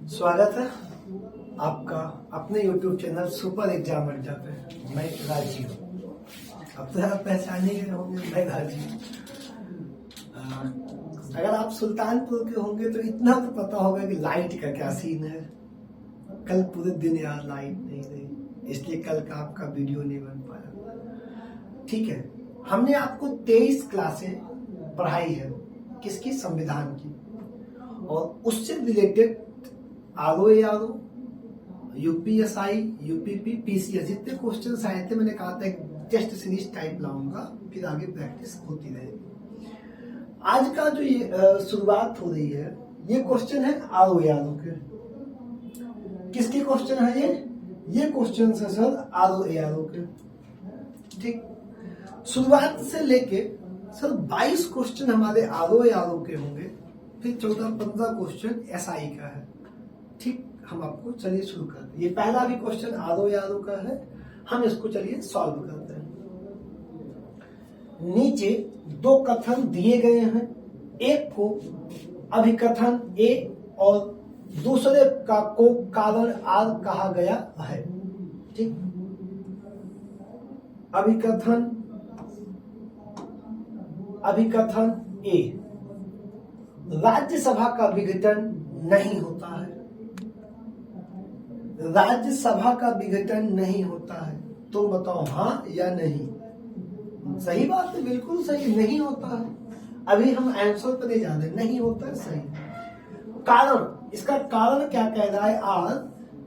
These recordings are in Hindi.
स्वागत है आपका अपने YouTube चैनल सुपर एग्जाम अड्डा पे। मैं राजीव, अब तो आप पहचान ही गए होंगे, मैं राजीव। अगर आप सुल्तानपुर के होंगे तो इतना तो पता होगा कि लाइट का क्या सीन है। कल पूरे दिन यार लाइट नहीं रही, इसलिए कल का आपका वीडियो नहीं बन पाया। ठीक है, हमने आपको 23 क्लासें पढ़ाई है किसकी, संविधान की, और उससे related RO, UPSI, UPP, PCS जितने क्वेश्चन आए थे, मैंने कहा था टेस्ट सीरीज टाइप लाऊंगा, फिर आगे प्रैक्टिस होती रहेगी। आज का जो ये शुरुआत हो रही है, ये क्वेश्चन है आरओ के। किसके क्वेश्चन है ये क्वेश्चन है सर आरओ के। ठीक, शुरुआत से लेके सर 22 क्वेश्चन हमारे आरओ के होंगे, फिर 14-15 क्वेश्चन एसआई का है। ठीक, हम आपको चलिए शुरू करते हैं। ये पहला भी क्वेश्चन आरओ का है, हम इसको चलिए सॉल्व करते हैं। नीचे दो कथन दिए गए हैं, एक को अभिकथन ए और दूसरे का को कारण आर कहा गया है। ठीक, अभिकथन ए, राज्यसभा का विघटन नहीं होता है। राज्यसभा का विघटन नहीं होता है, तो बताओ हाँ या नहीं। सही बात है, बिल्कुल सही, नहीं होता है। अभी हम आंसर पर नहीं जा रहे, नहीं होता है, सही। कारण, इसका कारण क्या कह रहा है, आर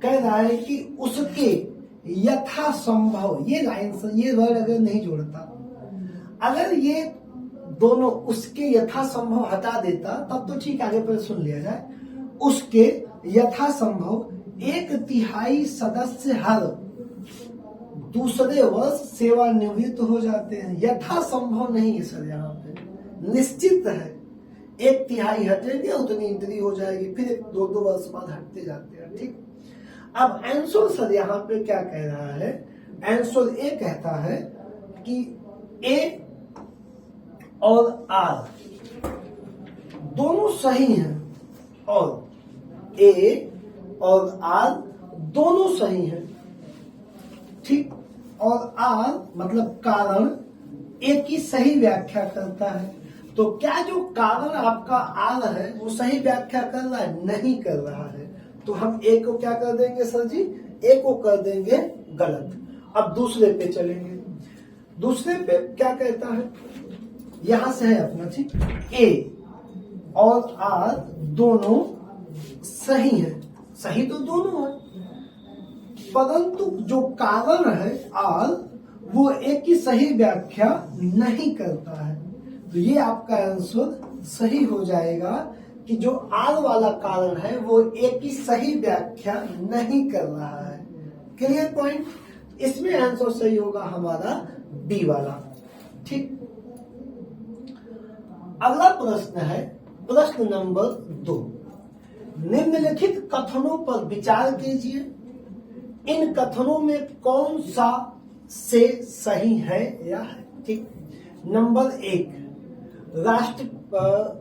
कह रहा है कि उसके यथासंभव, ये लाइन से ये वर्ड अगर नहीं जोड़ता, अगर ये दोनों उसके यथासंभव हटा देता तब तो ठीक, आगे पर सुन लिया जाए। उसके यथासंभव 1/3 सदस्य हर दूसरे वर्ष सेवानिवृत्त हो जाते हैं। यथासंभव नहीं है सर, यहाँ पे निश्चित है 1/3 हटेंगे, उतनी एंट्री हो जाएगी, फिर 2-2 वर्ष बाद हटते जाते हैं। ठीक, अब आंसर सर यहाँ पे क्या कह रहा है, आंसर ए कहता है कि ए और आर दोनों सही हैं, और ए और आर दोनों सही हैं। ठीक, और आर मतलब कारण ए की सही व्याख्या करता है। तो क्या जो कारण आपका आर है वो सही व्याख्या कर रहा है? नहीं कर रहा है, तो हम ए को क्या कर देंगे सर जी, ए को कर देंगे गलत। अब दूसरे पे चलेंगे, दूसरे पे क्या कहता है, यहां से है अपना, ठीक, ए और आर दोनों सही है, सही तो दोनों है, परंतु जो कारण है आर वो एक की सही व्याख्या नहीं करता है। तो ये आपका आंसर सही हो जाएगा कि जो आर वाला कारण है वो एक की सही व्याख्या नहीं कर रहा है। क्लियर पॉइंट, इसमें आंसर सही होगा हमारा बी वाला। ठीक, अगला प्रश्न है प्रश्न नंबर 2। निम्नलिखित कथनों पर विचार कीजिए, इन कथनों में कौन सा से सही है या है। ठीक, नंबर 1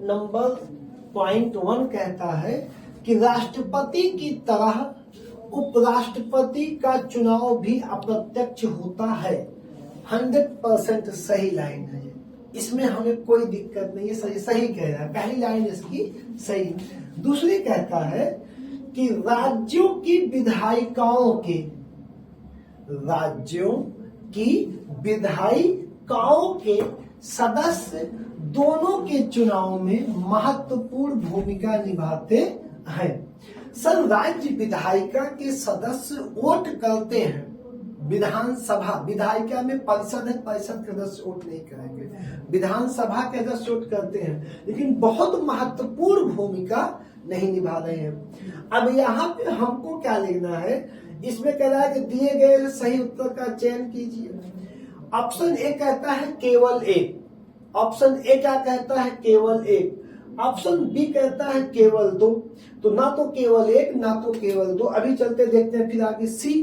नंबर पॉइंट 1 कहता है कि राष्ट्रपति की तरह उपराष्ट्रपति का चुनाव भी अप्रत्यक्ष होता है। 100% सही लाइन है, इसमें हमें कोई दिक्कत नहीं है, सही कह रहा है, पहली लाइन इसकी सही। दूसरी कहता है कि राज्यों की विधायिकाओं के सदस्य दोनों के चुनाव में महत्वपूर्ण भूमिका निभाते हैं। सर, राज्य विधायिका के सदस्य वोट करते हैं, विधानसभा विधायिका में परिषद है, परिषद के सदस्य वोट नहीं करेंगे, विधानसभा के सदस्य वोट करते हैं, लेकिन बहुत महत्वपूर्ण भूमिका नहीं निभा रहे हैं। अब यहाँ पे हमको क्या लिखना है, इसमें कह रहा है कि दिए गए सही उत्तर का चयन कीजिए। ऑप्शन ए कहता है केवल एक, ऑप्शन ए क्या कहता है, केवल एक। ऑप्शन बी कहता है केवल 2, तो ना तो केवल एक ना तो केवल 2। अभी चलते देखते हैं, फिर आगे सी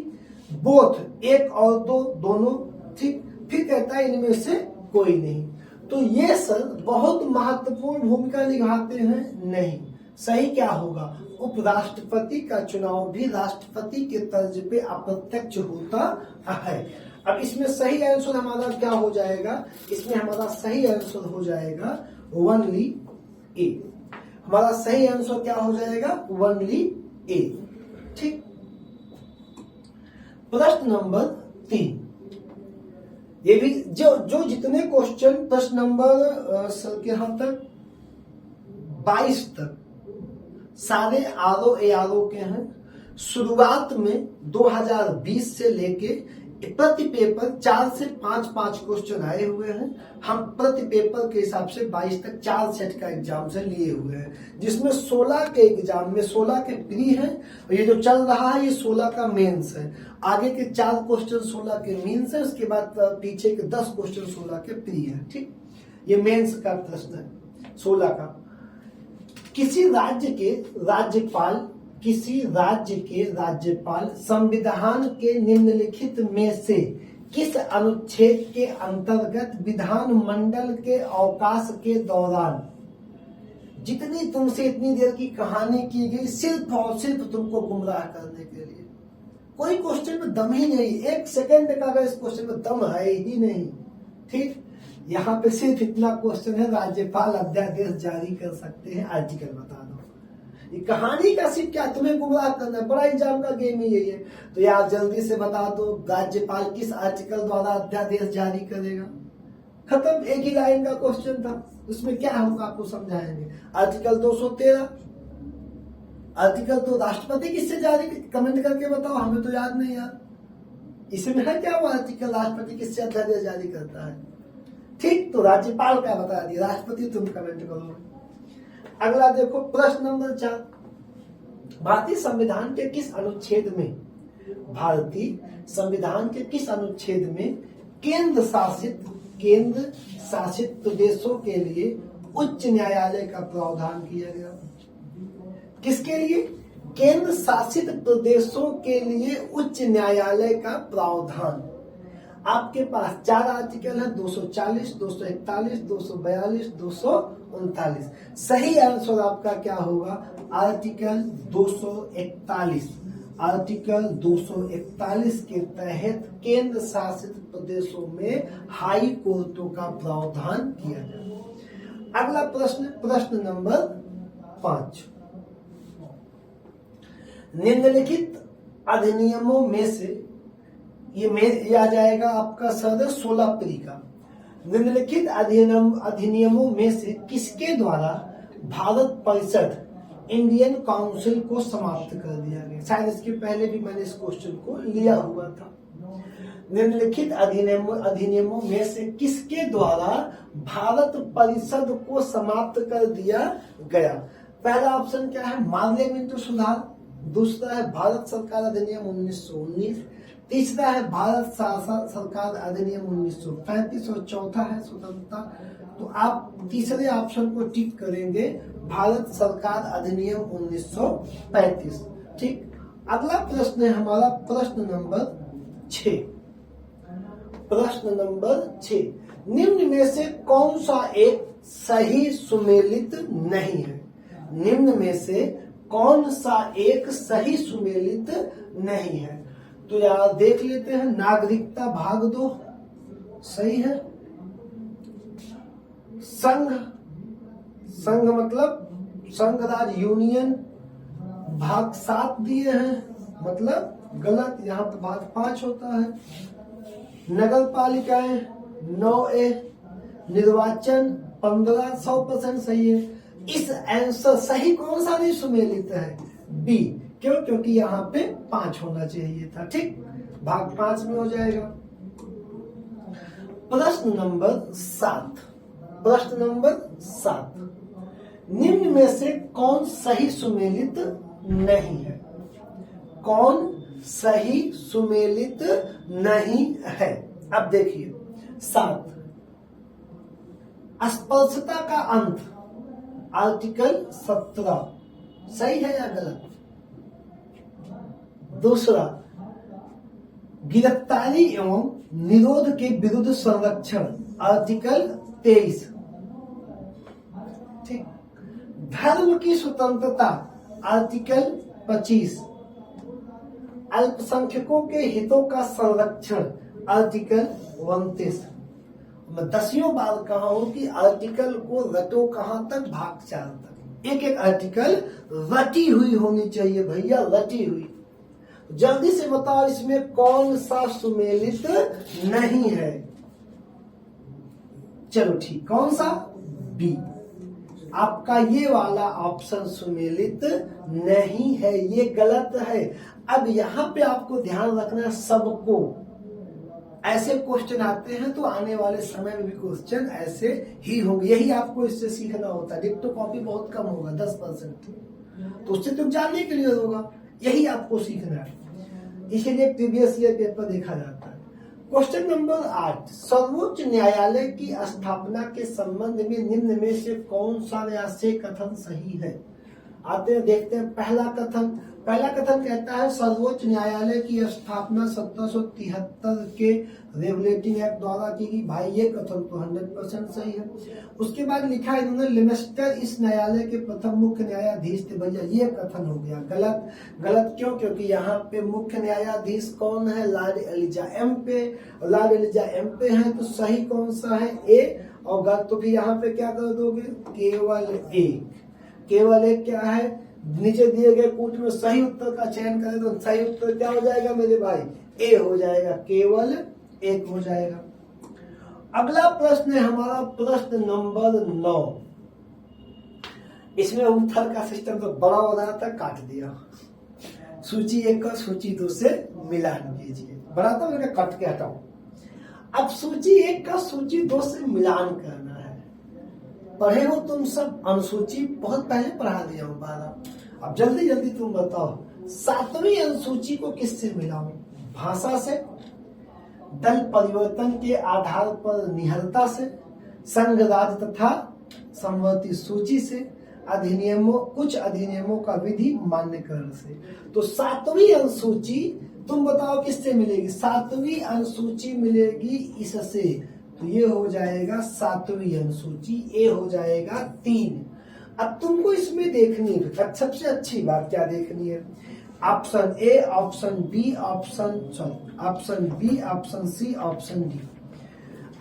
बोथ, 1 और 2 दोनों। ठीक, फिर कहता है इनमें से कोई नहीं। तो ये सर बहुत महत्वपूर्ण भूमिका निभाते हैं, नहीं। सही क्या होगा? उपराष्ट्रपति का चुनाव भी राष्ट्रपति के तर्ज पे अप्रत्यक्ष होता है। अब इसमें सही आंसर हमारा क्या हो जाएगा? इसमें हमारा सही आंसर हो जाएगा ओनली ए। हमारा सही आंसर क्या हो जाएगा? ओनली ए। ठीक। प्रश्न नंबर 3, ये भी जो जितने क्वेश्चन प्रश्न नंबर यहां तक 22 तक सारे आरओ एआरओ के हैं। शुरुआत में 2020 से लेके प्रति पेपर 4 से 5 क्वेश्चन आए हुए हैं। हम प्रति पेपर के हिसाब से 22 तक 4 सेट का एग्जाम से लिए हुए हैं, जिसमें 16 के एग्जाम में 16 के प्री हैं और ये जो चल रहा है ये 16 का मेंस है। आगे के 4 क्वेश्चन 16 के मेंस है, उसके बाद पीछे के 10 क्वेश्चन 16 के प्री है। ठीक, ये मेंस का प्रश्न है 16 का। किसी राज्य के राज्यपाल संविधान के निम्नलिखित में से किस अनुच्छेद के अंतर्गत विधानमंडल के अवकाश के दौरान, जितनी तुमसे इतनी देर की कहानी की गई सिर्फ और सिर्फ तुमको गुमराह करने के लिए, कोई क्वेश्चन में दम ही नहीं, 1 सेकंड का अगर इस क्वेश्चन में दम है ही नहीं। ठीक, यहाँ पे सिर्फ इतना क्वेश्चन है, राज्यपाल अध्यादेश जारी कर सकते हैं, आर्टिकल बता दो। ये कहानी का सिर्फ क्या, तुम्हें गुमराह करना है, बड़ा एग्जाम का गेम ही यही है। तो यार जल्दी से बता दो, राज्यपाल किस आर्टिकल द्वारा अध्यादेश जारी करेगा? खत्म, एक ही लाइन का क्वेश्चन था, उसमें क्या हम आपको समझाएंगे। आर्टिकल 213, आर्टिकल तो राष्ट्रपति किससे जारी, कमेंट करके बताओ, हमें तो याद नहीं यार। इसमें है क्या वो आर्टिकल, राष्ट्रपति किससे अध्यादेश जारी करता है? ठीक, तो राज्यपाल का बता दिया, राष्ट्रपति तुम कमेंट करो। अगला देखो प्रश्न नंबर 4, भारतीय संविधान के किस अनुच्छेद में, भारतीय संविधान के किस अनुच्छेद में केंद्र शासित प्रदेशों के लिए उच्च न्यायालय का प्रावधान किया गया? किसके लिए? केंद्र शासित प्रदेशों के लिए उच्च न्यायालय का प्रावधान। आपके पास 4 आर्टिकल है, 240, 241, 242, 239। सही आंसर आपका क्या होगा? आर्टिकल 241। आर्टिकल 241 के तहत केंद्र शासित प्रदेशों में हाई कोर्टों का प्रावधान किया गया। अगला प्रश्न नंबर 5, निम्नलिखित अधिनियमों में से, ये आ जाएगा आपका सर 16 प्री का। निम्नलिखित अधिनियमों में से किसके द्वारा भारत परिषद इंडियन काउंसिल को समाप्त कर दिया गया? शायद इसके पहले भी मैंने इस क्वेश्चन को लिया हुआ था। निम्नलिखित अधिनियमों में से किसके द्वारा भारत परिषद को समाप्त कर दिया गया? पहला ऑप्शन क्या है? पार्लियामेंट सुधार, दूसरा है भारत सरकार अधिनियम 1919, तीसरा है भारत सरकार अधिनियम 1935 और चौथा है स्वतंत्रता। तो आप तीसरे ऑप्शन को टिक करेंगे, भारत सरकार अधिनियम 1935। ठीक, अगला प्रश्न है हमारा प्रश्न नंबर 6। प्रश्न नंबर 6, निम्न में से कौन सा एक सही सुमेलित नहीं है? निम्न में से कौन सा एक सही सुमेलित नहीं है? तो यार देख लेते हैं। नागरिकता भाग 2 सही है। संघ मतलब संघ राज यूनियन भाग 7 दिए हैं, मतलब गलत, यहाँ तो भाग 5 होता है। नगर पालिकाएं 9A, निर्वाचन 15 100% सही है। इस आंसर सही कौन सा नहीं सुमेलित है? बी। क्यों? क्योंकि यहाँ पे 5 होना चाहिए था। ठीक, भाग 5 में हो जाएगा। प्रश्न नंबर 7, प्रश्न नंबर 7, निम्न में से कौन सही सुमेलित नहीं है? कौन सही सुमेलित नहीं है? अब देखिए 7, अस्पृश्यता का अंत, आर्टिकल 17 सही है या गलत? दूसरा, गिरफ्तारी एवं निरोध के विरुद्ध संरक्षण, आर्टिकल 23। ठीक, धर्म की स्वतंत्रता आर्टिकल 25, अल्पसंख्यकों के हितों का संरक्षण आर्टिकल 29। मैं 10वीं बार कहा हूं कि आर्टिकल को रटो कहां तक, भाग 4 तक। एक एक आर्टिकल रटी हुई होनी चाहिए भैया, रटी हुई। जल्दी से बताओ इसमें कौन सा सुमेलित नहीं है। चलो ठीक, कौन सा? बी। आपका ये वाला ऑप्शन सुमेलित नहीं है, ये गलत है। अब यहां पे आपको ध्यान रखना है, सबको ऐसे क्वेश्चन आते हैं तो आने वाले समय में भी क्वेश्चन ऐसे ही होंगे। यही आपको इससे सीखना होता है। डिक्टो कॉपी बहुत कम होगा, 10%, तो उससे तो जानने के लिए होगा, यही आपको सीखना है। इसीलिए प्रीवियस ईयर पेपर देखा जाता है। क्वेश्चन नंबर 8, सर्वोच्च न्यायालय की स्थापना के संबंध में निम्न में से कौन सा न्याय कथन सही है? आते हैं, देखते हैं। पहला कथन कहता है सर्वोच्च न्यायालय की स्थापना 1773 के रेगुलेटिंग एक्ट द्वारा की गई। भाई ये कथन तो 100% सही है। उसके बाद लिखा है इन्होंने लिमेस्टर इस न्यायालय के प्रथम मुख्य न्यायाधीश थे। भैया ये कथन हो गया गलत। गलत क्यों? क्योंकि यहाँ पे मुख्य न्यायाधीश कौन है? Lord Elijah Impey. Lord Elijah Impey हैं, तो सही कौन सा है? ए। और गलत तो फिर यहाँ पे क्या कर दोगे? केवल एक। केवल एक क्या है? नीचे दिए गए कूट में सही उत्तर का चयन करें तो सही उत्तर क्या हो जाएगा मेरे भाई? ए हो जाएगा, केवल एक हो जाएगा। अगला प्रश्न है हमारा प्रश्न नंबर 9। इसमें उत्तर का सिस्टम तो बड़ा हो रहा था, काट दिया। सूची 1 का सूची 2 से मिलान कीजिए। बड़ा था, मैंने कट के हटाओ। अब सूची 1 का सूची 2 से मिलान करना है। पढ़े हो तुम सब, अनुसूची बहुत पहले पढ़ा दिया हूं 12। अब जल्दी जल्दी तुम बताओ 7वीं अनुसूची को किससे मिलाऊं? भाषा से, दल परिवर्तन के आधार पर निहरता से, संघ राज तथा समवर्ती सूची से, अधिनियमों, कुछ अधिनियमों का विधि मान्यकरण से। तो 7वीं अनुसूची तुम बताओ किससे मिलेगी? 7वीं अनुसूची मिलेगी इससे, तो ये हो जाएगा 7वीं अनुसूची। ए हो जाएगा 3। अब तुमको इसमें देखनी है सबसे अच्छी बात क्या देखनी है? Option A, option B, option B, option C, option D.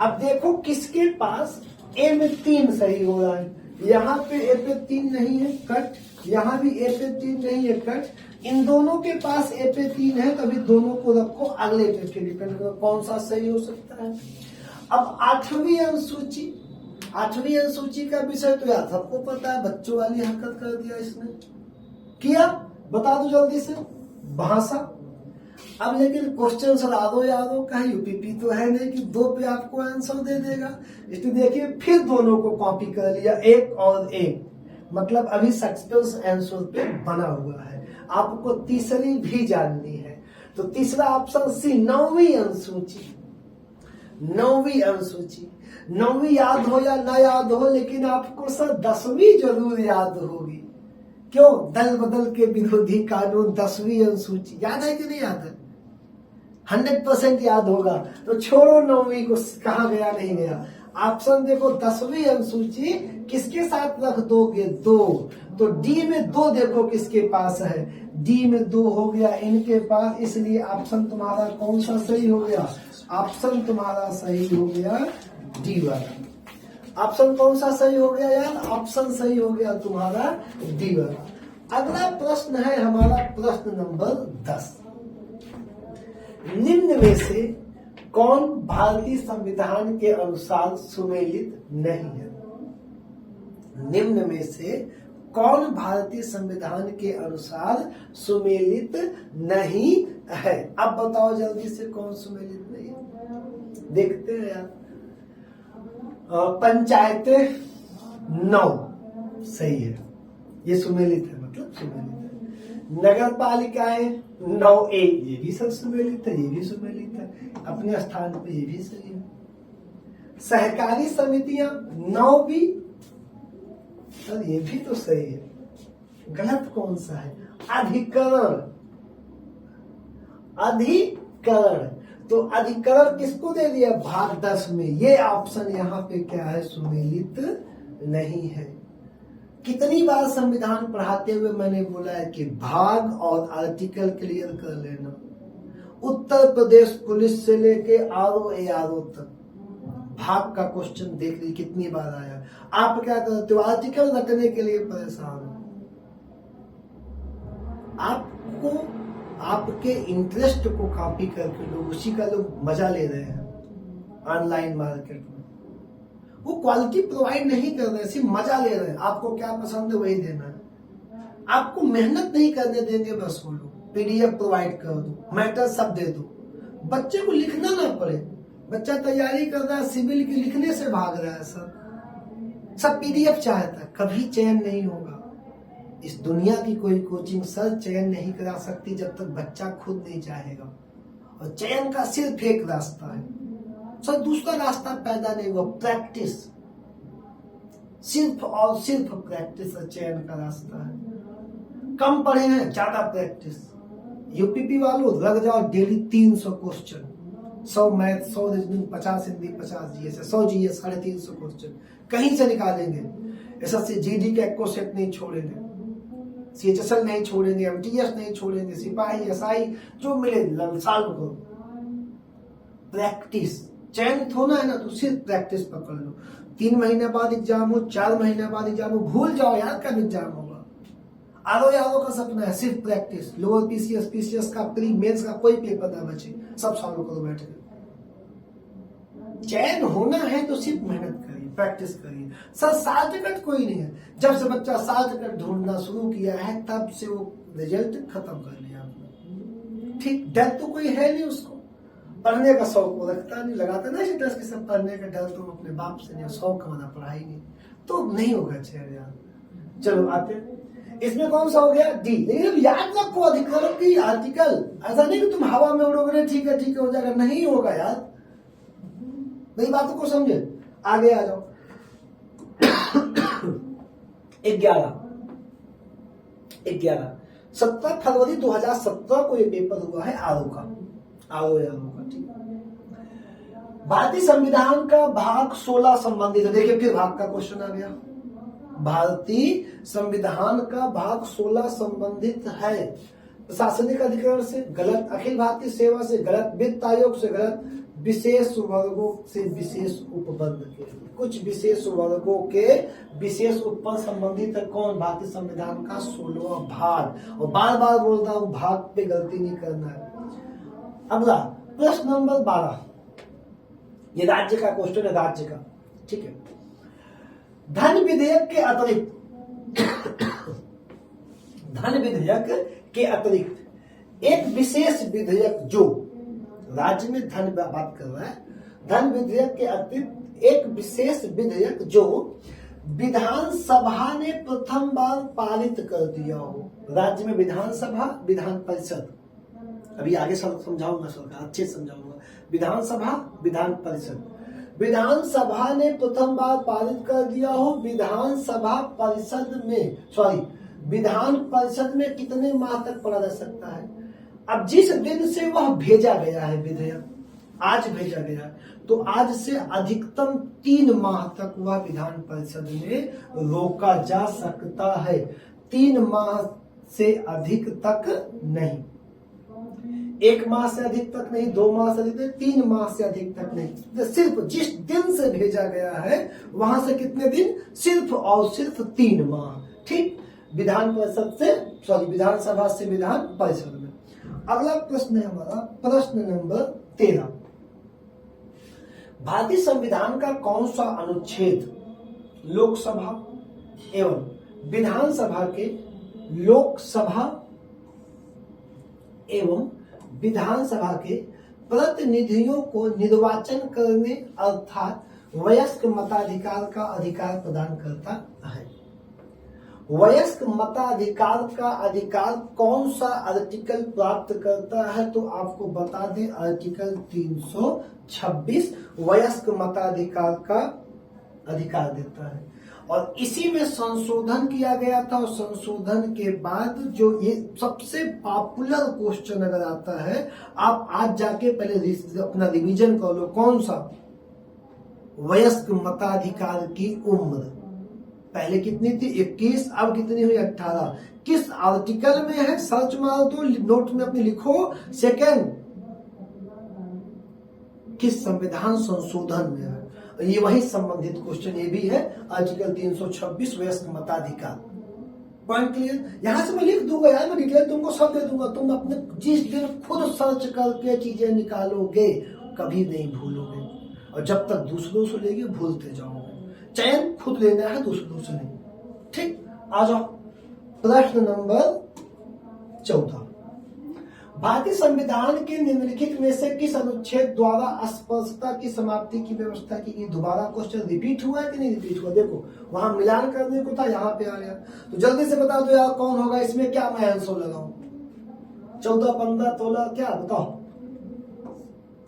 अब देखो किसके पास ए में 3 सही हो रहा है। यहाँ पे ए पे 3 नहीं है, कट। यहाँ भी ए पे 3 नहीं है, कट। इन दोनों के पास ए पे 3 है, तभी दोनों को रखो, अगले पे डिपेंड करो कौन सा सही हो सकता है। अब 8वीं अनुसूची, 8वीं अनुसूची का विषय तो यार सबको पता है, बच्चों वाली हरकत कर दिया इसने। किया? बता दो जल्दी से। भाषा। अब लेकिन क्वेश्चन सलादो यादो का यूपीपी तो है नहीं कि 2 पे आपको आंसर दे देगा। इसलिए देखिए फिर दोनों को कॉपी कर लिया, एक और एक, मतलब अभी सस्पेंस आंसर पे बना हुआ है। आपको तीसरी भी जाननी है, तो तीसरा ऑप्शन सी, 9वीं अनुसूची। 9वीं अनुसूची, 9वीं याद हो या ना याद हो, लेकिन आपको सर 10वीं जरूर याद होगी। क्यों? दल बदल के विरोधी कानून, 10वीं अनुसूची। याद है कि नहीं याद है? 100% याद होगा। तो छोड़ो 9वीं को, कहा गया नहीं गया। ऑप्शन देखो 10वीं अनुसूची किसके साथ रख दोगे? 2। तो डी में 2 देखो किसके पास है? डी में 2 हो गया इनके पास, इसलिए ऑप्शन तुम्हारा कौन सा सही हो गया? ऑप्शन तुम्हारा सही हो गया डी वाला। ऑप्शन कौन सा सही हो गया यार? ऑप्शन सही हो गया तुम्हारा डी वाला। अगला प्रश्न है हमारा प्रश्न नंबर 10। निम्न में से कौन भारतीय संविधान के अनुसार सुमेलित नहीं है? निम्न में से कौन भारतीय संविधान के अनुसार सुमेलित नहीं है? अब बताओ जल्दी से कौन सुमेलित नहीं है? देखते हैं यार। पंचायतें 9 सही है, ये सुमेलित है, मतलब सुमेलित है। नगर पालिकाएं 9A, ये भी सब सुमेलित है, ये भी सुमेलित है, अपने स्थान पे ये भी सही है। सहकारी समितियां 9B, सर ये भी तो सही है। गलत कौन सा है? अधिकरण। अधिकरण, तो अधिकरण किसको दे दिया? भाग 10 में। ये ऑप्शन यहाँ पे क्या है? सुमेलित नहीं है। कितनी बार संविधान पढ़ाते हुए मैंने बोला है कि भाग और आर्टिकल क्लियर कर लेना। उत्तर प्रदेश पुलिस से लेके RO तक भाग का क्वेश्चन देख लीजिए कितनी बार आया। आप क्या करते हो, आर्टिकल रटने के लिए परेशान हो। आपको आपके इंटरेस्ट को कॉपी करके लोग उसी का लोग मजा ले रहे हैं। ऑनलाइन मार्केट में वो क्वालिटी प्रोवाइड नहीं कर रहे, सिर्फ मजा ले रहे हैं। आपको क्या पसंद है वही देना है, आपको मेहनत नहीं करने देंगे। बस वो लोग PDF प्रोवाइड कर दो, मैटर सब दे दो, बच्चे को लिखना ना पड़े। बच्चा तैयारी कर रहा है, सिविल की लिखने से भाग रहा है, सब PDF चाहता है। कभी चयन नहीं होगा। इस दुनिया की कोई कोचिंग सर चयन नहीं करा सकती जब तक बच्चा खुद नहीं चाहेगा। और चयन का सिर्फ एक रास्ता है सर, दूसरा रास्ता पैदा नहीं हुआ। प्रैक्टिस, सिर्फ और सिर्फ प्रैक्टिस चयन का रास्ता है। कम पढ़े हैं, ज्यादा प्रैक्टिस। UPP वालों लग जाओ daily 300 question, 100 math, 100 reasoning, 50 Hindi, 50 GS, 100 GS, 350 question कहीं से निकालेंगे। SSC GD का एक सेट नहीं छोड़ेंगे, CHSL नहीं छोड़ेंगे, MTS नहीं छोड़ेंगे, सिपाही SI जो मिले साल को। प्रैक्टिस, चयनित होना है ना तो सिर्फ प्रैक्टिस पकड़ लो। 3 महीने बाद एग्जाम हो, 4 महीने बाद एग्जाम हो, भूल जाओ यार कब एग्जाम होगा। RO का सपना है सिर्फ प्रैक्टिस। लोअर PCS का प्री मेंस का कोई पेपर ना बचे, सब सॉल्व करो बैठ के। चयन होना है तो सिर्फ मेहनत करिए, प्रैक्टिस करिए। सर शॉर्टकट कोई नहीं है। जब से बच्चा शॉर्टकट ढूंढना शुरू किया है तब से वो रिजल्ट खत्म कर लिया आपने। ठीक, डर तो कोई है नहीं उसको, पढ़ने का शौक वो रखता नहीं, लगाता ना स्टेटस के सब पढ़ने का डर तो अपने बाप से नहीं, शौक कमाना पढ़ाई नहीं, तो नहीं होगा चयन यार। चलो आते, इसमें कौन सा हो गया D। लेकिन याद रखो अधिकरण की आर्टिकल, ऐसा नहीं कि तुम हवा में उड़ोगे ठीक है हो जाएगा, नहीं होगा यार। मेरी बातों को समझे, आगे आ जाओ। 11 17 फरवरी 2017 को ये पेपर हुआ है RO का, ठीक। भारतीय संविधान का भाग 16 संबंधित है। देखिए फिर भाग का क्वेश्चन आ गया। भारतीय संविधान का भाग 16 संबंधित है प्रशासनिक अधिकरण से गलत, अखिल भारतीय सेवा से गलत, वित्त आयोग से गलत, विशेष वर्गों से विशेष उपवर्ग के, कुछ विशेष वर्गों के विशेष उपवर्ग संबंधित है। कौन? भारतीय संविधान का 16वां भाग। और बार बार बोल रहा हूं भाग पे गलती नहीं करना है। अगला प्रश्न नंबर 12, ये राज्य का क्वेश्चन है, राज्य का, ठीक है। धन विधेयक के अतिरिक्त धन विधेयक के अतिरिक्त एक विशेष विधेयक जो राज्य में धन बात कर रहा है, धन विधेयक के अतिरिक्त एक विशेष विधेयक जो विधानसभा ने प्रथम बार पारित कर दिया हो। राज्य में विधानसभा, विधान परिषद, अभी आगे समझाऊंगा सरकार, अच्छे समझाऊंगा। विधानसभा, विधान परिषद, विधानसभा ने प्रथम बार पारित कर दिया हो। विधानसभा परिषद में विधान परिषद में कितने माह तक पड़ा रह सकता है? अब जिस दिन से वह भेजा गया है विधेयक, आज भेजा गया है, तो आज से अधिकतम 3 माह तक वह विधान परिषद में रोका जा सकता है। 3 माह से अधिक तक नहीं, 1 माह से अधिक तक नहीं, 2 माह से अधिक नहीं, 3 माह से अधिक तक नहीं। सिर्फ जिस दिन से भेजा गया है वहां से कितने दिन? सिर्फ और सिर्फ 3 माह, ठीक। विधान परिषद से विधानसभा से विधान परिषद में। अगला प्रश्न है हमारा प्रश्न नंबर 13, भारतीय संविधान का कौन सा अनुच्छेद लोकसभा एवं विधानसभा के लोकसभा एवं विधानसभा के प्रतिनिधियों को निर्वाचन करने अर्थात वयस्क मताधिकार का अधिकार प्रदान करता है? वयस्क मताधिकार का अधिकार कौन सा आर्टिकल प्राप्त करता है? तो आपको बता दें, आर्टिकल 326 वयस्क मताधिकार का अधिकार देता है। और इसी में संशोधन किया गया था, और संशोधन के बाद जो ये सबसे पॉपुलर क्वेश्चन अगर आता है, आप आज जाके पहले अपना रिवीजन कर लो, कौन सा? वयस्क मताधिकार की उम्र। पहले कितनी थी 21, अब कितनी हुई 18। किस आर्टिकल में है सर्च मारो तो नोट में अपने लिखो। सेकंड, किस संविधान संशोधन में है। ये वही संबंधित क्वेश्चन ये भी है, आर्टिकल 326 वयस्क मताधिकार। Point clear. यहां से मैं लिख दूंगा यार, मैं डिटेल तुमको सब दे दूंगा, तुम अपने जिस दिन खुद सर्च करके चीजें निकालोगे कभी नहीं भूलोगे, और जब तक दूसरों से लेके भूलते जाओगे। चयन खुद लेना है, दूसरों से नहीं। ठीक, आ जाओ प्रश्न नंबर 14। भारतीय संविधान के निम्नलिखित में से किस अनुच्छेद द्वारा अस्पृश्यता की समाप्ति की व्यवस्था की गई। दोबारा क्वेश्चन रिपीट हुआ है कि नहीं रिपीट हुआ, देखो वहां मिलान करने को था, यहाँ पे आ गया। तो जल्दी से बता दो यार कौन होगा इसमें, क्या मैं आंसर लगाऊं। 14, 15, 16 क्या बताओ,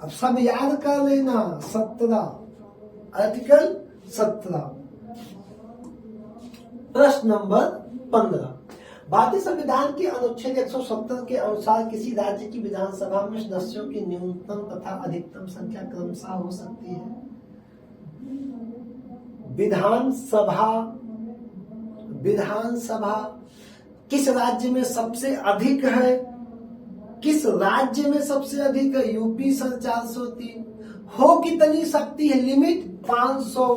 अब सब याद कर लेना। 17, आर्टिकल 17। प्रश्न नंबर 15। भारतीय संविधान के अनुच्छेद 170 के अनुसार किसी राज्य की विधानसभा में सदस्यों की न्यूनतम तथा अधिकतम संख्या क्रमशः हो सकती है। विधानसभा किस राज्य में सबसे अधिक है, किस राज्य में सबसे अधिक है। UP sir 403। हो कितनी सकती है, लिमिट 500।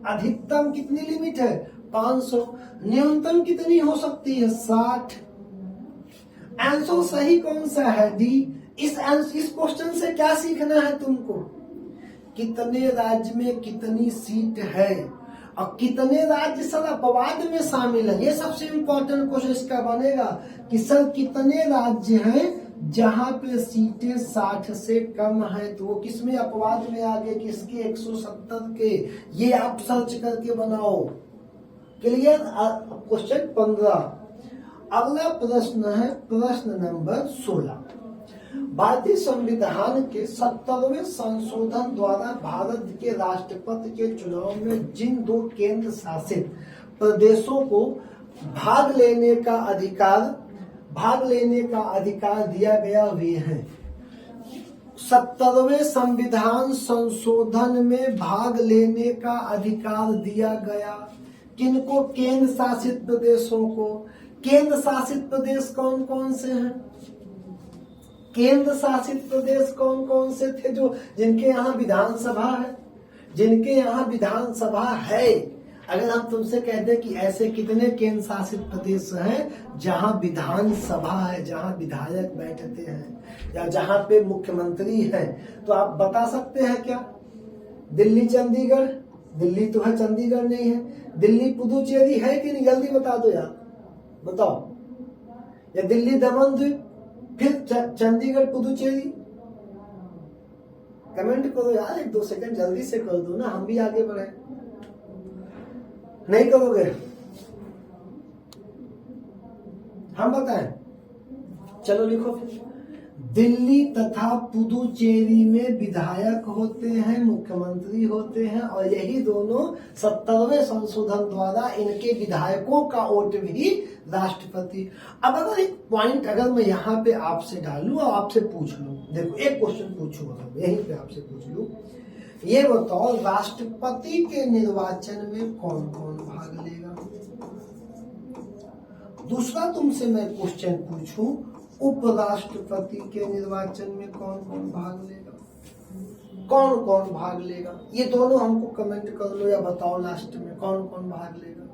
अधिकतम कितनी लिमिट है, 500। न्यूनतम कितनी हो सकती है, 60। आंसर सही कौन सा है, डी। इस क्वेश्चन से क्या सीखना है तुमको, कितने राज्य में कितनी सीट है और कितने राज्य सर अपवाद में शामिल है। ये सबसे इंपॉर्टेंट क्वेश्चन इसका बनेगा कि सर कितने राज्य हैं जहां पे सीटें 60 से कम है, तो वो किसमें अपवाद में आ गए, किसके 170 के। ये आप सर्च करके बनाओ। क्लियर। क्वेश्चन 15। अगला प्रश्न है प्रश्न नंबर 16। भारतीय संविधान के 70वें संशोधन द्वारा भारत के राष्ट्रपति के चुनाव में जिन 2 केंद्र शासित प्रदेशों को भाग लेने का अधिकार दिया गया वे हैं। 70वें संविधान संशोधन में भाग लेने का अधिकार दिया गया किनको, केंद्र शासित प्रदेशों को। केंद्र शासित प्रदेश कौन कौन से हैं, केंद्र शासित प्रदेश कौन कौन से थे, जो जिनके यहाँ विधानसभा है, जिनके यहाँ विधानसभा है। अगर हम तुमसे कहते हैं कि ऐसे कितने केंद्र शासित प्रदेश हैं जहां विधानसभा है, जहां विधायक बैठते हैं या जहां पे मुख्यमंत्री है, तो आप बता सकते हैं क्या। दिल्ली, चंडीगढ़, दिल्ली तो है, चंडीगढ़ नहीं है। दिल्ली पुदुचेरी है कि नहीं, जल्दी बता दो यार, बताओ। या दिल्ली दमन द्वीप, फिर चंडीगढ़ पुदुचेरी। कमेंट करो यार, 1-2 सेकंड जल्दी से कर दो ना, हम भी आगे बढ़े। नहीं करोगे, हम बताएं। चलो लिखो फिर। दिल्ली तथा पुदुचेरी में विधायक होते हैं, मुख्यमंत्री होते हैं, और यही दोनों 70वें संशोधन द्वारा इनके विधायकों का वोट भी राष्ट्रपति। अब अगर एक पॉइंट अगर मैं यहाँ पे आपसे डालूं और आपसे पूछ लूं, देखो एक क्वेश्चन पूछूं, अगर यहीं पे आपसे पूछ लूं, ये बताओ राष्ट्रपति के निर्वाचन में कौन कौन भाग लेगा। दूसरा तुमसे मैं क्वेश्चन पूछूं, उपराष्ट्रपति के निर्वाचन में कौन कौन भाग लेगा, कौन कौन भाग लेगा। ये दोनों हमको कमेंट कर लो या बताओ लास्ट में कौन कौन भाग लेगा।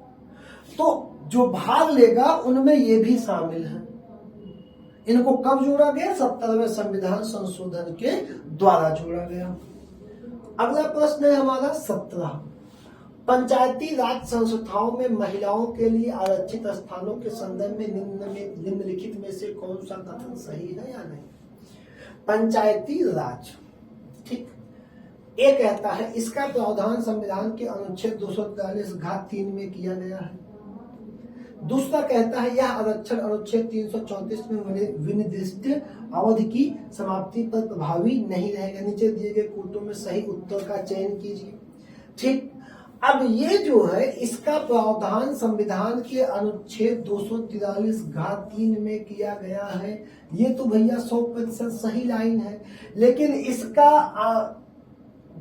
तो जो भाग लेगा उनमें ये भी शामिल है। इनको कब जोड़ा गया, 70वें संविधान संशोधन के द्वारा जोड़ा गया। अगला प्रश्न है हमारा 17। पंचायती राज संस्थाओं में महिलाओं के लिए आरक्षित स्थानों के संदर्भ में निम्नलिखित में से कौन सा कथन सही है या नहीं। पंचायती राज, ठीक, एक कहता है इसका प्रावधान संविधान के अनुच्छेद 243(3) में किया गया है। दूसरा कहता है यह आरक्षण अनुच्छेद 334 में विनिर्दिष्ट अवधि की समाप्ति पर प्रभावी नहीं रहेगा। नीचे दिए गए कोटों में सही उत्तर का चयन कीजिए। ठीक, अब ये जो है इसका प्रावधान संविधान के अनुच्छेद 243(3) में किया गया है। ये तो भैया 100% सही लाइन है, लेकिन इसका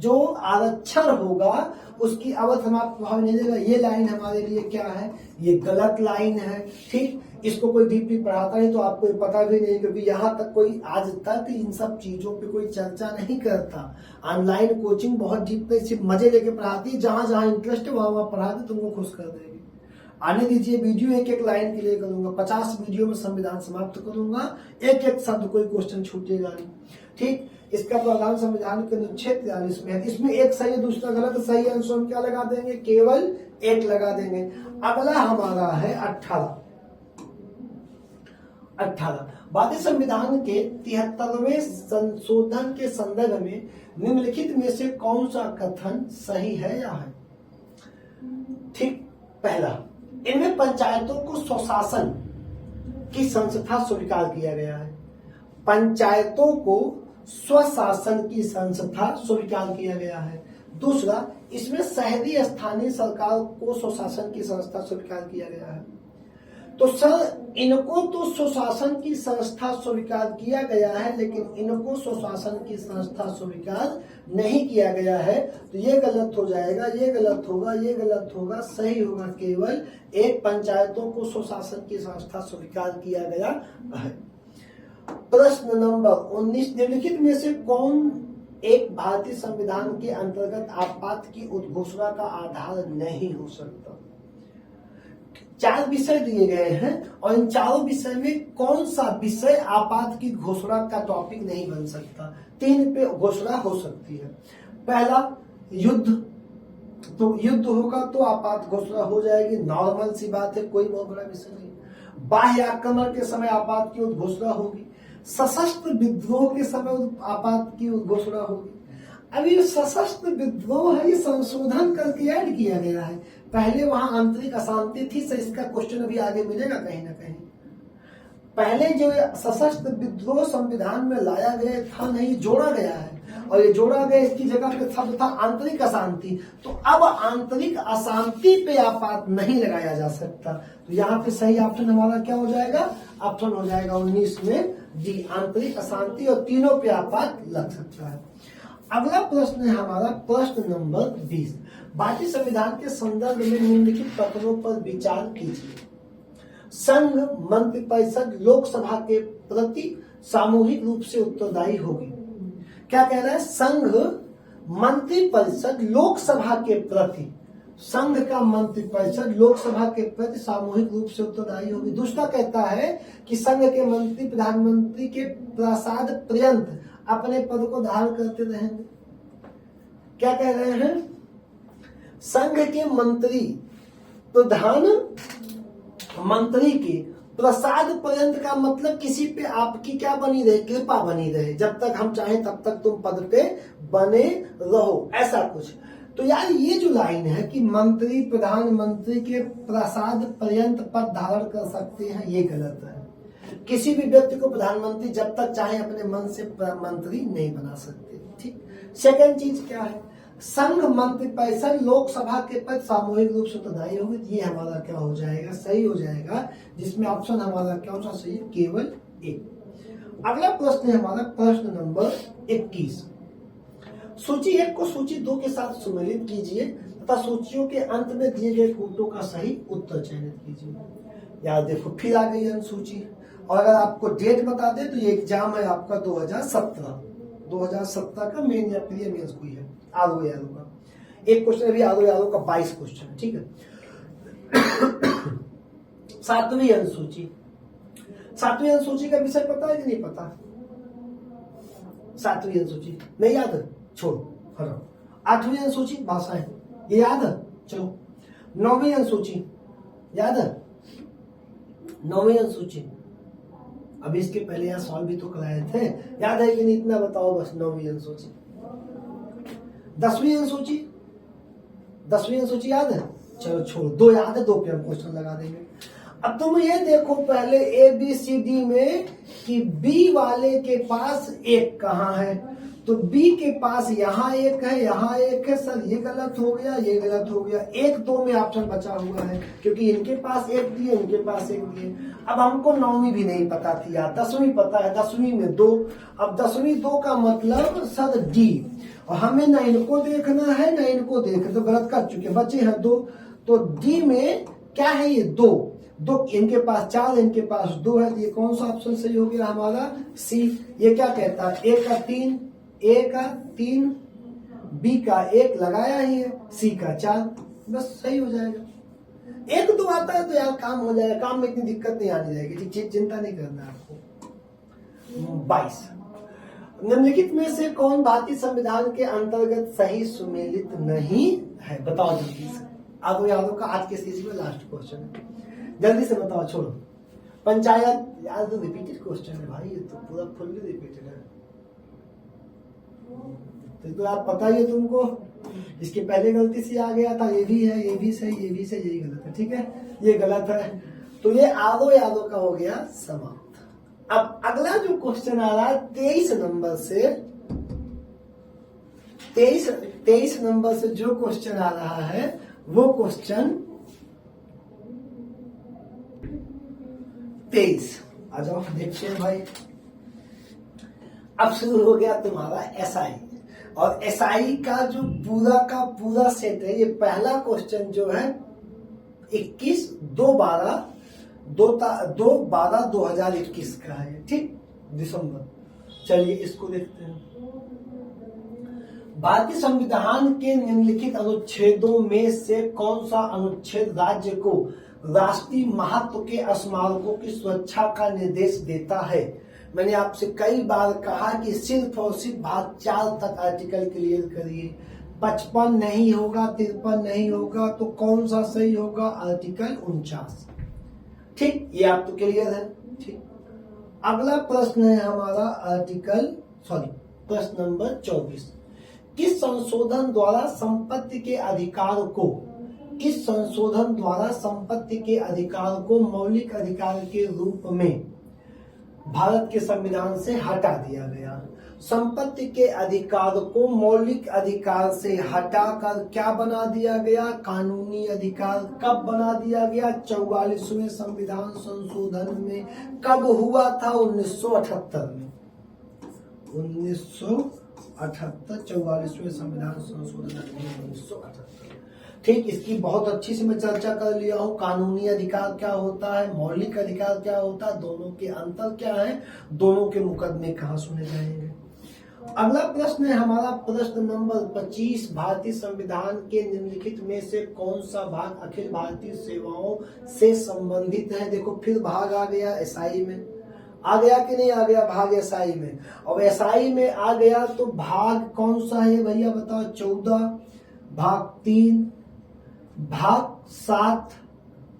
जो आरक्षण होगा उसकी अवध समाप्त प्रभाव नहीं देगा। ये लाइन हमारे लिए क्या है, ये गलत लाइन है। ठीक, इसको कोई डीपली पढ़ाता नहीं तो आपको ये पता भी नहीं, क्योंकि यहाँ तक कोई आज तक इन सब चीजों पे कोई चर्चा नहीं करता। ऑनलाइन कोचिंग बहुत डीप सिर्फ मजे लेके पढ़ाती है, जहां जहां इंटरेस्ट है वहां पढ़ा के तुमको खुश कर देगी। आने दीजिए, वीडियो एक एक लाइन के लिए करूंगा, 50 वीडियो में संविधान समाप्त करूंगा, एक एक शब्द कोई क्वेश्चन छूटेगा नहीं। ठीक, इसका प्रावधान संविधान के अनुच्छेद 43 में है। इसमें एक सही है दूसरा गलत, सही आंसर हम क्या लगा देंगे, केवल एक लगा देंगे। अगला हमारा है 18। भारतीय संविधान के 73वें संशोधन के संदर्भ में निम्नलिखित में से कौन सा कथन सही है या है। ठीक, पहला, इनमें पंचायतों को स्वशासन की संस्था स्वीकार किया गया है। पंचायतों को स्वशासन की संस्था स्वीकार किया गया है। दूसरा, इसमें शहरी स्थानीय सरकार को स्वशासन की संस्था स्वीकार किया गया है। तो सर इनको तो स्वशासन की संस्था स्वीकार किया गया है, लेकिन इनको स्वशासन की संस्था स्वीकार नहीं किया गया है, तो ये गलत हो जाएगा, ये गलत होगा, ये गलत होगा। सही होगा केवल एक, पंचायतों को स्वशासन की संस्था स्वीकार किया गया है। प्रश्न नंबर 19, निम्नलिखित में से कौन एक भारतीय संविधान के अंतर्गत आपात की उद्घोषणा का आधार नहीं हो सकता। 4 विषय दिए गए हैं और इन चारों विषय में कौन सा विषय आपात की घोषणा का टॉपिक नहीं बन सकता। 3 पे घोषणा हो सकती है। पहला, युद्ध, तो युद्ध होगा तो आपात घोषणा हो जाएगी, नॉर्मल सी बात है, कोई बहुत बड़ा विषय नहीं। बाह्य आक्रमण के समय आपात की घोषणा होगी, सशस्त्र विद्रोह के समय आपात की घोषणा होगी। अभी सशस्त्र विद्रोह है, ये संशोधन करके ऐड किया गया है। पहले वहां आंतरिक अशांति थी, तो इसका क्वेश्चन अभी आगे मिलेगा कहीं ना कहीं। पहले जो सशस्त्र विद्रोह संविधान में लाया गया था नहीं, जोड़ा गया है, और ये जोड़ा गया, इसकी जगह पे शब्द था आंतरिक अशांति। तो अब आंतरिक अशांति पे आपात नहीं लगाया जा सकता। तो यहाँ पे सही ऑप्शन हमारा क्या हो जाएगा, ऑप्शन हो जाएगा 19 में डी, आंतरिक अशांति, और तीनों पे आपात लग सकता है। अगला प्रश्न है हमारा प्रश्न नंबर 20, भारतीय संविधान के संदर्भ में निम्नलिखित कथनों पर विचार कीजिए। संघ मंत्रिपरिषद लोकसभा के प्रति सामूहिक रूप से उत्तरदायी होगी। क्या कह रहा है, संघ मंत्रिपरिषद लोकसभा के प्रति, संघ का मंत्रिपरिषद लोकसभा के प्रति सामूहिक रूप से उत्तरदायी होगी। दूसरा कहता है कि संघ के मंत्री प्रधानमंत्री के प्रसाद पर्यंत अपने पद को धारण करते रहेंगे। क्या कह रहे हैं, संघ के मंत्री प्रधानमंत्री के प्रसाद पर्यंत का मतलब किसी पे आपकी क्या बनी रहे, कृपा बनी रहे, जब तक हम चाहें तब तक तुम पद पे बने रहो, ऐसा कुछ। तो यार ये जो लाइन है कि मंत्री प्रधानमंत्री के प्रसाद पर्यंत पद धारण कर सकते हैं, ये गलत है। किसी भी व्यक्ति को प्रधानमंत्री जब तक चाहे अपने मन से मंत्री नहीं बना सकते। ठीक, सेकंड चीज क्या है, संघ मंत्रिपरिषद लोकसभा के पद सामूहिक रूप से उत्तरदायी होगी। ये हमारा क्या हो जाएगा, सही हो जाएगा, जिसमें ऑप्शन हमारा क्या सा सही है, केवल एक। अगला प्रश्न है हमारा प्रश्न नंबर 21, सूची 1 को सूची 2 के साथ सम्मिलित कीजिए तथा सूचियों के अंत में दिए गए कोटों का सही उत्तर चयनित कीजिए। यार देखो फिर आ गई अनुसूची, और अगर आपको डेट बता दे तो ये एग्जाम है आपका 2017 का मेन या प्री मेंस कोई है, आलो यारो का एक क्वेश्चन, अभी आलो यारो का 22 क्वेश्चन। ठीक है, 7वीं अनुसूची, 7वीं अनुसूची का विषय पता है कि नहीं पता, 7वीं अनुसूची नहीं याद है, छोड़ो हटाओ। 8वीं अनुसूची भाषाएं, ये याद है, चलो। 9वीं अनुसूची याद है, 9वीं अनुसूची, अभी इसके पहले यहाँ सॉल्व भी तो कराए थे, याद है कि नहीं, इतना बताओ बस। 9वीं अनुसूची, 10वीं अनुसूची, 10वीं अनुसूची याद है, चलो छोड़ो, 2 याद है, 2 पे हम क्वेश्चन लगा देंगे। अब तुम ये देखो पहले ABCD में कि B वाले के पास 1 कहाँ है, तो B के पास यहाँ 1 है, यहाँ 1 है। सर ये गलत हो गया, ये गलत हो गया, 1 2 में ऑप्शन बचा हुआ है, क्योंकि इनके पास 1 दिए, इनके पास 1 दिए। अब हमको 9वीं भी नहीं पता थी यार, 10वीं पता है, 10वीं में 2। अब 10वीं 2 का मतलब सर D, और हमें ना इनको देखना है ना इनको देखना, तो गलत कर चुके, बचे हैं 2। तो डी में क्या है, ये 2 इनके पास 4, इनके पास 2 है, तो ये कौन सा ऑप्शन सही हो गया हमारा, सी। ये क्या कहता है, ए का 3 बी का 1 लगाया ही है, सी का 4, बस सही हो जाएगा। 1-2 आता है तो यार काम हो जाएगा, काम में इतनी दिक्कत नहीं आनी जाएगी, ठीक, चिंता नहीं करना आपको। 22, निम्नलिखित में से कौन भारतीय संविधान के अंतर्गत सही सुमेलित नहीं है, बताओ जल्दी से। आदो यादव का आज के सीरीज में लास्ट क्वेश्चन है, जल्दी से बताओ, छोड़ो पंचायत, यार तो रिपीटेड क्वेश्चन है भाई, ये तो पूरा फुल्ली रिपीटेड है, तो आप पता ही है तुमको। इसके पहले गलती से आ गया था, ये भी है, ये भी सही, ये भी सही, यही गलत है, ठीक है, ये गलत है, तो ये आदो यादव का हो गया समाप्त। अब अगला जो क्वेश्चन आ रहा है 23 नंबर से, 23 नंबर से जो क्वेश्चन आ रहा है वो क्वेश्चन 23, आ जाओ देखते हैं भाई। अब शुरू हो गया तुम्हारा एसआई, और एसआई का जो पूरा सेट है, ये पहला क्वेश्चन जो है 21/12/2021 का है, ठीक, दिसंबर। चलिए इसको देखते हैं। भारतीय संविधान के निम्नलिखित अनुच्छेदों में से कौन सा अनुच्छेद राज्य को राष्ट्रीय महत्व के स्मारकों की सुरक्षा का निर्देश देता है? मैंने आपसे कई बार कहा कि सिर्फ और सिर्फ भाग 4 तक आर्टिकल क्लियर करिए, 55 नहीं होगा, 53 नहीं होगा, तो कौन सा सही होगा, आर्टिकल 49, ठीक, ये आप तो क्लियर है, ठीक। अगला प्रश्न है हमारा प्रश्न नंबर 24, किस संशोधन द्वारा संपत्ति के अधिकार को मौलिक अधिकार के रूप में भारत के संविधान से हटा दिया गया? संपत्ति के अधिकार को मौलिक अधिकार से हटाकर क्या बना दिया गया, कानूनी अधिकार। कब बना दिया गया? 44वें संविधान संशोधन में। कब हुआ था? 1978 में। 1978 44वें संविधान संशोधन अधिनियम 1978। ठीक, इसकी बहुत अच्छी से मैं चर्चा कर लिया हूँ। कानूनी अधिकार क्या होता है, मौलिक अधिकार क्या होता है, दोनों के अंतर क्या है, दोनों के मुकदमे कहाँ सुने जाएंगे। अगला प्रश्न है हमारा प्रश्न नंबर 25, भारतीय संविधान के निम्नलिखित में से कौन सा भाग अखिल भारतीय सेवाओं से संबंधित है? देखो फिर भाग आ गया एसआई में, आ गया कि नहीं आ गया भाग एसआई में। और एसआई में आ गया तो भाग कौन सा है भैया बताओ? 14, भाग 3, भाग 7,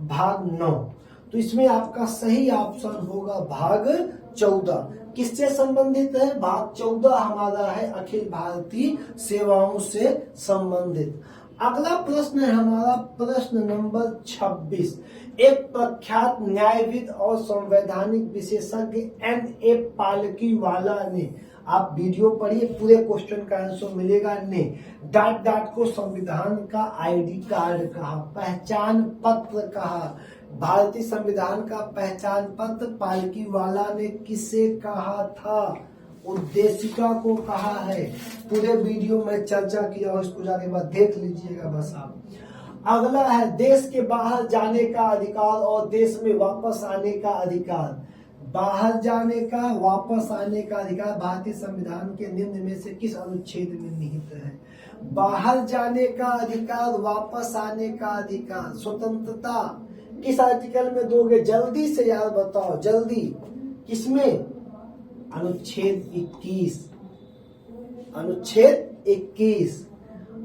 भाग 9। तो इसमें आपका सही ऑप्शन होगा भाग 14। किससे संबंधित है? भाग 14 हमारा है अखिल भारतीय सेवाओं से संबंधित। अगला प्रश्न है हमारा प्रश्न नंबर 26, एक प्रख्यात न्यायविद और संवैधानिक विशेषज्ञ N.A. पालकीवाला ने, आप वीडियो पढ़िए पूरे क्वेश्चन का आंसर मिलेगा, ने डाट को संविधान का आईडी कार्ड कहा, पहचान पत्र कहा। भारतीय संविधान का पहचान पत्र पालकीवाला ने किसे कहा था? उद्देशिका को कहा है। पूरे वीडियो में चर्चा किया और इसको जाने के बाद देख लीजिएगा बस आप। अगला है देश के बाहर जाने का अधिकार और देश में वापस आने का अधिकार। बाहर जाने का, वापस आने का अधिकार भारतीय संविधान के निम्न में से किस अनुच्छेद में निहित है? बाहर जाने का अधिकार, वापस आने का अधिकार, स्वतंत्रता किस आर्टिकल में दोगे? जल्दी से यार बताओ, जल्दी। किसमें? अनुच्छेद 21। अनुच्छेद 21।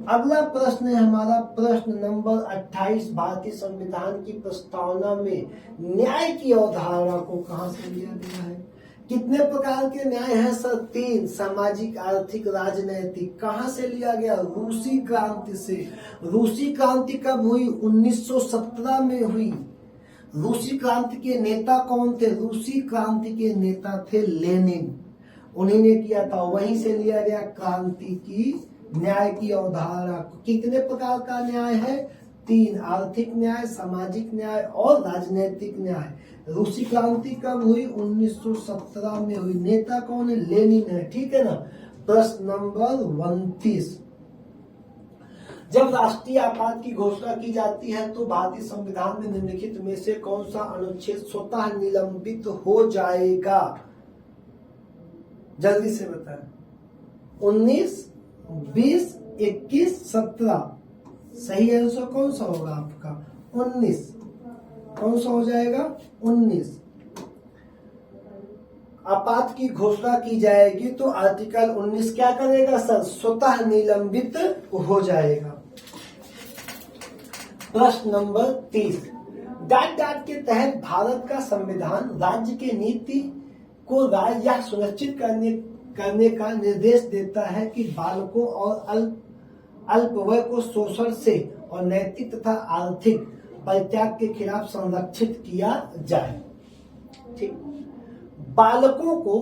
अगला प्रश्न है हमारा प्रश्न नंबर 28, भारतीय संविधान की प्रस्तावना में न्याय की अवधारणा को कहां से लिया गया है? कितने प्रकार के न्याय हैं सर? 3, सामाजिक, आर्थिक, राजनैतिक। कहां से लिया गया? रूसी क्रांति से। रूसी क्रांति कब हुई? 1917 में हुई। रूसी क्रांति के नेता कौन थे? रूसी क्रांति के नेता थे लेनिन, उन्हीं ने किया था। वहीं से लिया गया क्रांति की न्याय की अवधारणा। कितने प्रकार का न्याय है? 3, आर्थिक न्याय, सामाजिक न्याय और राजनीतिक न्याय। रूसी क्रांति कब हुई? 1917 में हुई। नेता कौन है? लेनिन है, ठीक है ना। प्रश्न नंबर 29, जब राष्ट्रीय आपात की घोषणा की जाती है तो भारतीय संविधान में निम्नलिखित में से कौन सा अनुच्छेद स्वतः निलंबित हो जाएगा? जल्दी से बताएं। 19, 20, 21, 17। सही आंसर कौन सा होगा आपका? 19। कौन सा हो जाएगा? 19। आपात की घोषणा की जाएगी तो आर्टिकल 19 क्या करेगा सर? स्वतः निलंबित हो जाएगा। प्रश्न नंबर 30, डाट के तहत भारत का संविधान राज्य के नीति को यह सुनिश्चित करने का निर्देश देता है कि बालकों और अल्पवय को शोषण से और नैतिक तथा आर्थिक परित्याग के खिलाफ संरक्षित किया जाए। ठीक, बालकों को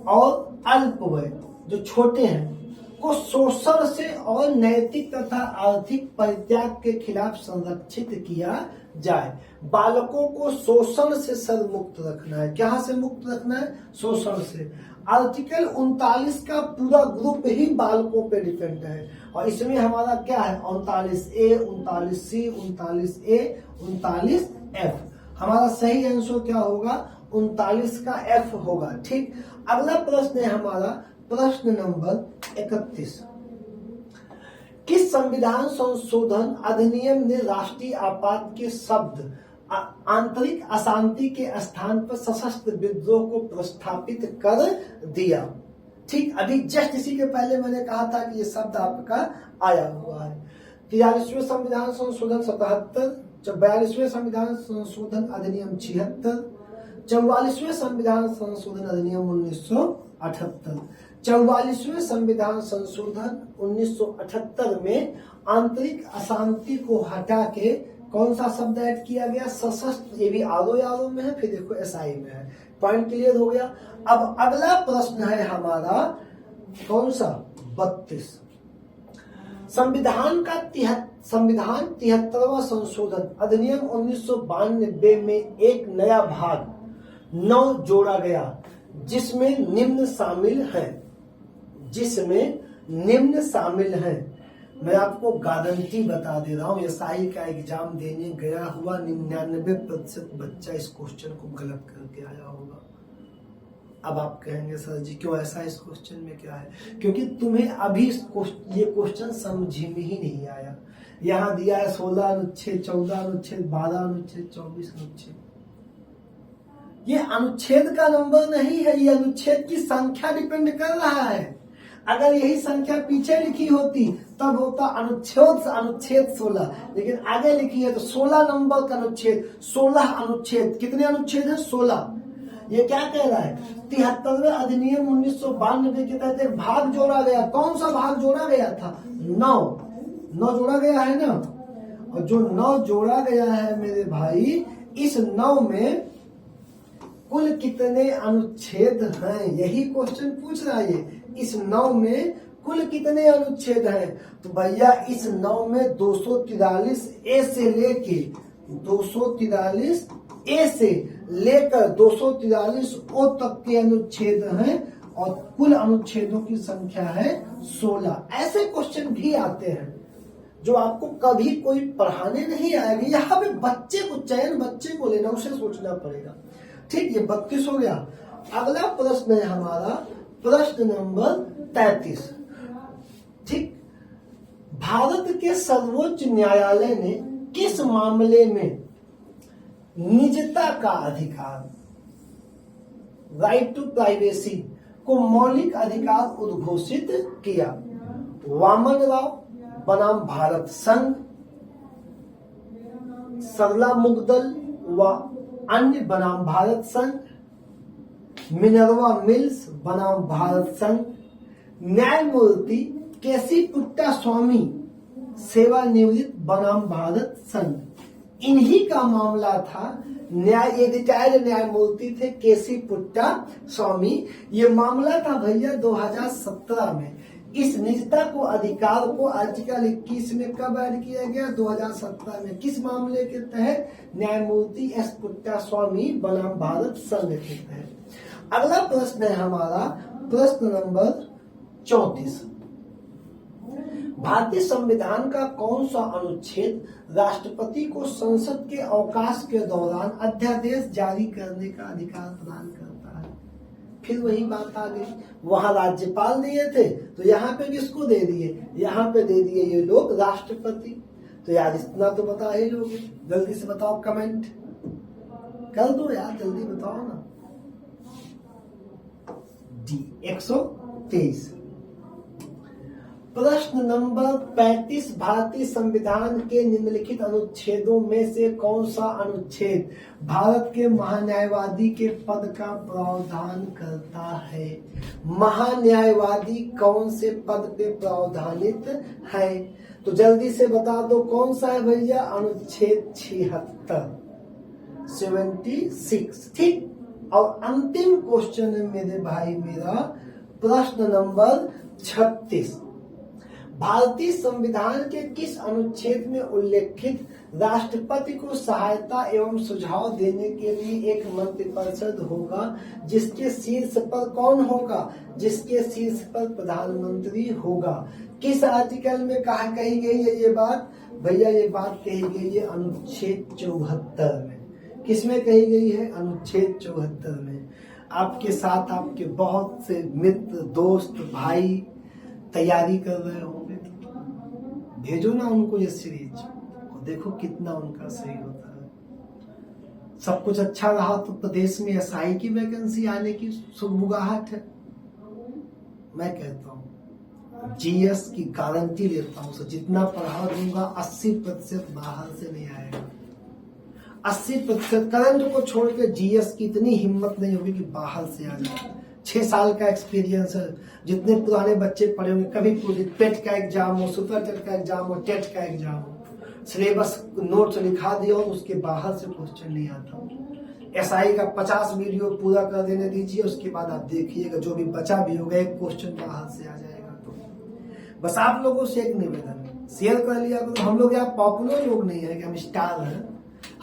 और अल्पवय जो छोटे हैं को शोषण से और नैतिक तथा आर्थिक परित्याग के खिलाफ संरक्षित किया जाए। बालकों को शोषण से सर मुक्त रखना है। क्या से मुक्त रखना है? शोषण से। आर्टिकल 39 का पूरा ग्रुप ही बालकों पे डिपेंड है और इसमें हमारा क्या है? 39A, 39C, 39A, 39F। हमारा सही आंसर क्या होगा? 39 का F होगा। ठीक, अगला प्रश्न है हमारा प्रश्न नंबर 31, किस संविधान संशोधन अधिनियम ने राष्ट्रीय आपात के शब्द आंतरिक अशांति के स्थान पर सशस्त्र विद्रोह को प्रस्थापित कर दिया? ठीक, अभी जस्ट इसी के पहले मैंने कहा था कि ये शब्द आपका आया हुआ है। 43वें संविधान संशोधन 77, 42वें संविधान संशोधन अधिनियम 76, 44वें संविधान संशोधन अधिनियम 1978। 44वें संविधान संशोधन 1978 में आंतरिक अशांति को हटा के कौन सा शब्द ऐड किया गया? सशस्त्र। ये भी आलो में है, फिर देखो एसआई में है। पॉइंट क्लियर हो गया। अब अगला प्रश्न है हमारा कौन सा? 32, संविधान 73वां संशोधन अधिनियम 1992 में एक नया भाग 9 जोड़ा गया जिसमें निम्न शामिल है। मैं आपको गारंटी बता दे रहा हूँ, एसआई का एग्जाम देने गया हुआ 99% बच्चा इस क्वेश्चन को गलत करके आया होगा। अब आप कहेंगे सर जी क्यों ऐसा? इस क्वेश्चन में क्या है? क्योंकि तुम्हें अभी ये क्वेश्चन समझ में ही नहीं आया। यहाँ दिया है 16 अनुच्छेद, 14 अनुच्छेद, 12 अनुच्छेद, 24 अनुच्छेद। ये अनुच्छेद का नंबर नहीं है, ये अनुच्छेद की संख्या डिपेंड कर रहा है। अगर यही संख्या पीछे लिखी होती तब होता अनुच्छेद 16, लेकिन आगे लिखी है तो 16 नंबर का अनुच्छेद। 16 अनुच्छेद। कितने अनुच्छेद है? 16। ये क्या कह रहा है? 73वें अधिनियम 1992 के तहत एक भाग जोड़ा गया। कौन सा भाग जोड़ा गया था? 9 जोड़ा गया है ना। और जो 9 जोड़ा गया है मेरे भाई, इस 9 में कुल कितने अनुच्छेद हैं? यही क्वेश्चन पूछ रहा है। इस 9 में कुल कितने अनुच्छेद हैं? तो भैया इस 9 में 243A से लेके 243O तक के अनुच्छेद हैं और कुल अनुच्छेदों की संख्या है 16। ऐसे क्वेश्चन भी आते हैं जो आपको कभी कोई पढ़ाने नहीं आएगा। यहाँ पे बच्चे को लेना, उसे सोचना पड़ेगा। ठीक, ये 32 हो गया। अगला प्रश्न है हमारा प्रश्न नंबर 33। ठीक, भारत के सर्वोच्च न्यायालय ने किस मामले में निजता का अधिकार, राइट टू प्राइवेसी, को मौलिक अधिकार उद्घोषित किया? वामन राव बनाम भारत संघ, सरला मुगदल व अन्य बनाम भारत संघ, मिनर्वा मिल्स बनाम भारत संघ, न्यायमूर्ति केसी पुट्टा स्वामी सेवानिवृत्त बनाम भारत संघ। इन्हीं का मामला था। ये रिटायर्ड न्यायमूर्ति थे केसी पुट्टा स्वामी। ये मामला था भैया 2017 में। इस निजता को अधिकार को आर्टिकल 21 में कब ऐड किया गया? 2017 में। किस मामले के तहत? न्यायमूर्ति एस पुट्टा स्वामी बनाम भारत संघ के तहत। अगला प्रश्न है हमारा प्रश्न नंबर 34, भारतीय संविधान का कौन सा अनुच्छेद राष्ट्रपति को संसद के अवकाश के दौरान अध्यादेश जारी करने का अधिकार प्रदान करता है? फिर वही बात आ गई, वहां राज्यपाल दिए थे तो यहाँ पे किसको दे दिए? यहाँ पे दे दिए ये लोग राष्ट्रपति। तो यार इतना तो बता ही लोगे, जल्दी से बताओ, कमेंट कर दो यार, जल्दी बताओ ना। डी 123। प्रश्न नंबर 35, भारतीय संविधान के निम्नलिखित अनुच्छेदों में से कौन सा अनुच्छेद भारत के महान्यायवादी के पद का प्रावधान करता है? महान्यायवादी कौन से पद पे प्रावधानित है? तो जल्दी से बता दो कौन सा है भैया? अनुच्छेद 76। ठीक। और अंतिम क्वेश्चन है मेरे भाई मेरा, प्रश्न नंबर 36, भारतीय संविधान के किस अनुच्छेद में उल्लेखित राष्ट्रपति को सहायता एवं सुझाव देने के लिए एक मंत्रिपरिषद होगा जिसके शीर्ष पर कौन होगा? जिसके शीर्ष पर प्रधानमंत्री होगा। किस आर्टिकल में कही गई है ये बात? भैया ये बात कही गई है अनुच्छेद 74 में। किसमें कही गई है? अनुच्छेद 74 में। आपके साथ आपके बहुत से मित्र, दोस्त, भाई तैयारी कर रहे होंगे, भेजो ना उनको ये सीरीज, देखो कितना उनका सही होता है। सब कुछ अच्छा रहा तो प्रदेश में एसआई की वैकेंसी आने की सुगबुगाहट है। मैं कहता हूँ जीएस की गारंटी लेता हूँ, जितना पढ़ा दूंगा 80% बाहर से नहीं आएगा। 80% करंट को छोड़ के जीएस की इतनी हिम्मत नहीं होगी कि बाहर से आ जाए। 6 साल का एक्सपीरियंस है, जितने पुराने बच्चे पढ़े होंगे, कभी पेट का एग्जाम हो, सुपर टेट का एग्जाम हो, टेट का एग्जाम हो, सिलेबस नोट्स लिखा दिया और उसके बाहर से क्वेश्चन नहीं आता। एसआई का 50 वीडियो पूरा कर देने दीजिए, उसके बाद आप देखिएगा जो भी बचा भी होगा एक क्वेश्चन बाहर से आ जाएगा। तो बस आप लोगों से एक निवेदन, शेयर कर लिया करो। हम लोग यहाँ पॉपुलर लोग नहीं है कि हम स्टार हैं,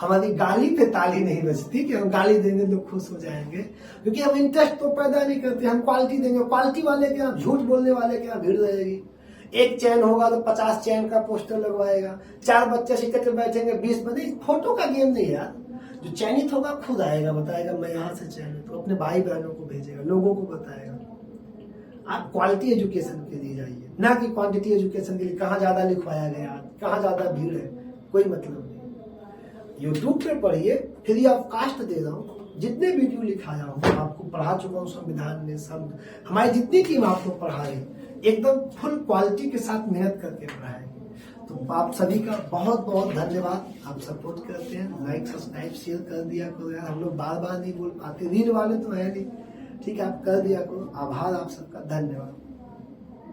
हमारी गाली पे ताली नहीं बजती कि हम गाली देंगे तो खुश हो जाएंगे, क्योंकि हम इंटरेस्ट तो पैदा नहीं करते। हम क्वालिटी देंगे, क्वालिटी वाले के यहाँ, झूठ बोलने वाले के यहाँ भीड़ रहेगी। एक चैन होगा तो 50 चैन का पोस्टर लगवाएगा, 4 बच्चे सीटे पे बैठेंगे, 20 बने। फोटो का गेम नहीं यार, जो चयनित होगा खुद आएगा, बताएगा मैं यहाँ से चयनित हूँ, अपने भाई बहनों को भेजेगा, लोगों को बताएगा। आप क्वालिटी एजुकेशन के लिए जाइए, ना कि क्वांटिटी एजुकेशन के लिए कहाँ ज्यादा लिखवाया गया, कहाँ ज्यादा भीड़ है, कोई मतलब नहीं। यूट्यूब पे पढ़िए, फ्री ऑफ कास्ट दे रहा हूँ, जितने वीडियो लिखाया हूँ आपको पढ़ा चुका हूँ संविधान में। सब हमारी जितनी टीम आपको पढ़ा रही, एकदम फुल क्वालिटी के साथ मेहनत करके पढ़ाएगी। तो आप सभी का बहुत बहुत धन्यवाद। आप सपोर्ट करते हैं, लाइक सब्सक्राइब शेयर कर दिया करो यार। हम लोग बार बार नहीं बोल पाते, रील वाले तो है नहीं, ठीक है, आप कर दिया करो। आभार आप सबका, धन्यवाद।